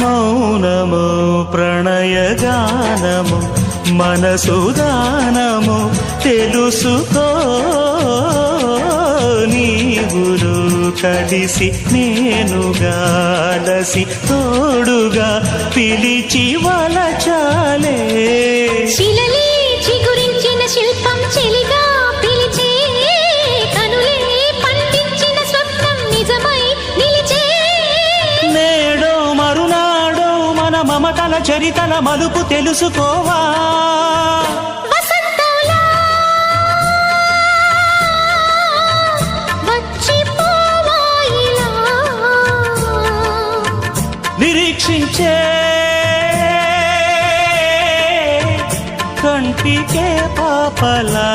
మౌనము ప్రణయగానము మనసుదానము తెలుసుకో నీవులు కలిసి నేనుగాలసి తోడుగా పిలిచి వలచాలే శిలలే చిగురించిన శిల్పం చెలిగా పిలిచే కనులే పండించిన స్వప్నం నిజమై నిలిచే నేడో మరునాడో మన మమతల చరితల మలుపు తెలుసుకోవా వసంతంలా వచ్చిపోవాయిలా నిరీక్షించే కంటికే పాపలా